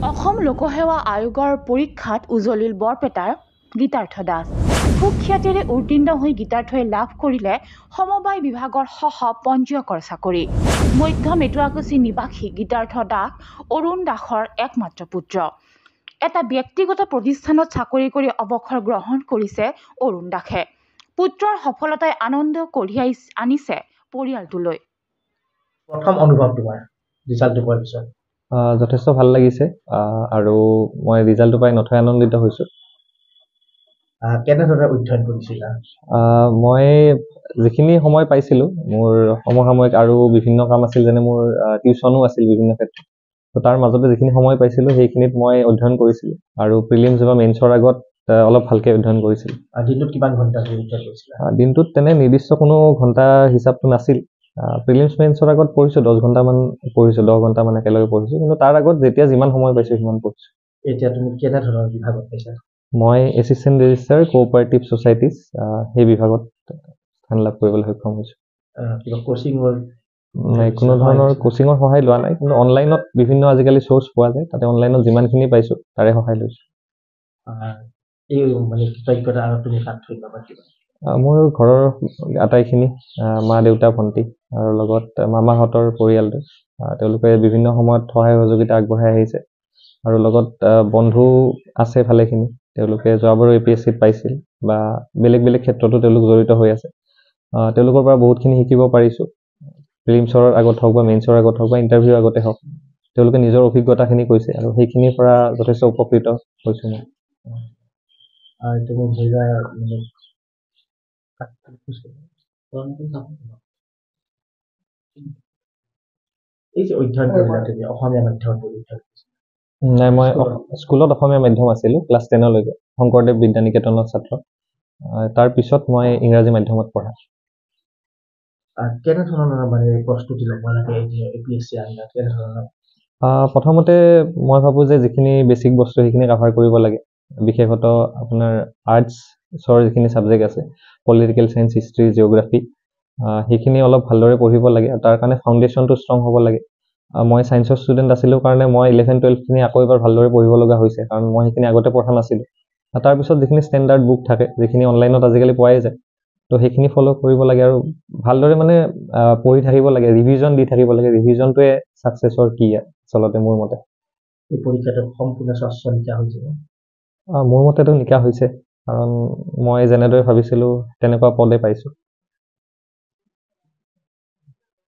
অসম লোকসেৱা আয়োগৰ পৰীক্ষাত উজলিল বৰপেটাৰ গীতাৰ্থ দাস। সুখ্যাতিৰে উত্তীৰ্ণ হৈ গীতাৰ্থই লাভ কৰিলে সমবায় বিভাগৰ পঞ্জীয়কৰ চাকৰি। মধ্য মেটুৱাকুচি নিবাসী গীতাৰ্থ দাস অৰুণ দাসৰ একমাত্ৰ পুত্ৰ। এটা ব্যক্তিগত প্ৰতিষ্ঠানত চাকৰি কৰি অৱসৰ গ্ৰহণ কৰিছে অৰুণ দাসে। পুত্ৰৰ সফলতাই আনন্দ কঢ়িয়াই আনিছে পৰিয়ালটোলৈ। প্ৰথম অনুভৱ তোমাৰ ৰিজাল্টটো পোৱাৰ পিছত? যথেষ্ট ভাল লাগিছে আৰু মই ৰিজাল্টটো পাই নথৈ আনন্দিত হৈছোঁ। কেনেদৰে অধ্যয়ন কৰিছিলা? মই যিখিনি সময় পাইছিলোঁ, মোৰ সমসাময়িক আৰু বিভিন্ন কাম আছিল, যেনে মোৰ টিউশ্যনো আছিল বিভিন্ন ক্ষেত্ৰত। তো তাৰ মাজতে যিখিনি সময় পাইছিলোঁ সেইখিনিত মই অধ্যয়ন কৰিছিলোঁ আৰু প্ৰিলিমছ বা মেইনছৰ আগত অলপ ভালকৈ অধ্যয়ন কৰিছিলোঁ। দিনটোত কিমান ঘণ্টা অধ্যয়ন কৰিছিলা? দিনটোত তেনে নিৰ্দিষ্ট কোনো ঘণ্টা হিচাপটো নাছিল। প্ৰিলিমছ মেইনছৰ আগত পঢ়িছোঁ 10 ঘণ্টামান পঢ়িছোঁ, 10 ঘণ্টামান একেলগে পঢ়িছোঁ, কিন্তু তাৰ আগত যেতিয়া যিমান সময় পাইছোঁ সিমান পঢ়িছোঁ। এতিয়া তুমি কেনেধৰণৰ বিভাগত পাইছা? মই এছিষ্টেণ্ট ৰেজিষ্ট্ৰাৰ কোঅপাৰেটিভ ছ'চাইটিজ সেই বিভাগত স্থান লাভ কৰিবলৈ সক্ষম হৈছোঁ। কিবা কোচিঙৰ? নাই, কোনো ধৰণৰ কোচিঙৰ সহায় লোৱা নাই, কিন্তু অনলাইনত বিভিন্ন আজিকালি চ'ৰ্চ পোৱা যায়, তাতে অনলাইনত যিমানখিনি পাইছোঁ তাৰে সহায় লৈছোঁ। এই মানে কৃতজ্ঞতা আৰু তুমি কাক ধন্যবাদ দিবা? মোৰ ঘৰৰ আটাইখিনি, মা দেউতা ভণ্টি আৰু লগত মামাহঁতৰ পৰিয়ালটো, তেওঁলোকে বিভিন্ন সময়ত সহায় সহযোগিতা আগবঢ়াই আহিছে। আৰু লগত বন্ধু আছে ভালেখিনি, তেওঁলোকে যোৱাবাৰো APSCত পাইছিল বা বেলেগ বেলেগ ক্ষেত্ৰতো তেওঁলোক জড়িত হৈ আছে। তেওঁলোকৰ পৰা বহুতখিনি শিকিব পাৰিছোঁ। প্ৰিলিমছৰ আগত হওক বা মেইনছৰ আগত হওক বা ইণ্টাৰভিউৰ আগতে হওক, তেওঁলোকে নিজৰ অভিজ্ঞতাখিনি কৈছে আৰু সেইখিনিৰ পৰা যথেষ্ট উপকৃত হৈছোঁ মই। তুমি ধৰি লোৱা এই যে অধ্যয়ন কৰিলা তুমি অসমীয়া মাধ্যমত অধ্যয়ন? নাই, মই স্কুলত অসমীয়া মাধ্যম আছিলোঁ ক্লাছ 10লৈকে, শংকৰদেৱ বিদ্যা নিকেতনৰ ছাত্ৰ। তাৰপিছত মই ইংৰাজী মাধ্যমত পঢ়া। কেনেধৰণৰ মানে প্ৰস্তুতি ল'ব লাগে APSC আণ্ডাৰত? কেনেধৰণৰ? প্ৰথমতে মই ভাবোঁ যে যিখিনি বেছিক বস্তু সেইখিনি কাভাৰ কৰিব লাগে। বিশেষত আপোনাৰ আৰ্টছৰ যিখিনি ছাবজেক্ট আছে, পলিটিকেল চায়েন্স, হিষ্ট্ৰী, জিঅ'গ্ৰাফী, সেইখিনি অলপ ভালদৰে পঢ়িব লাগে আৰু তাৰ কাৰণে ফাউণ্ডেশ্যনটো ষ্ট্ৰং হ'ব লাগে। মই ছায়েন্সৰ ষ্টুডেণ্ট আছিলোঁ কাৰণে মই 11-12খিনি আকৌ এবাৰ ভালদৰে পঢ়িব লগা হৈছে, কাৰণ মই সেইখিনি আগতে পঢ়া নাছিলোঁ। তাৰপিছত যিখিনি ষ্টেণ্ডাৰ্ড বুক থাকে, যিখিনি অনলাইনত আজিকালি পোৱাই যায়, তো সেইখিনি ফ'ল' কৰিব লাগে আৰু ভালদৰে মানে পঢ়ি থাকিব লাগে, ৰিভিজন দি থাকিব লাগে। ৰিভিজনটোৱে ছাকচেছৰ কি আচলতে মোৰ মতে। এই পৰীক্ষাটো সম্পূৰ্ণ স্বচ্ছ নিকা হৈছে? মোৰ মতেতো নিকা হৈছে, কাৰণ মই যেনেদৰে ভাবিছিলোঁ তেনেকুৱা পদে পাইছোঁ।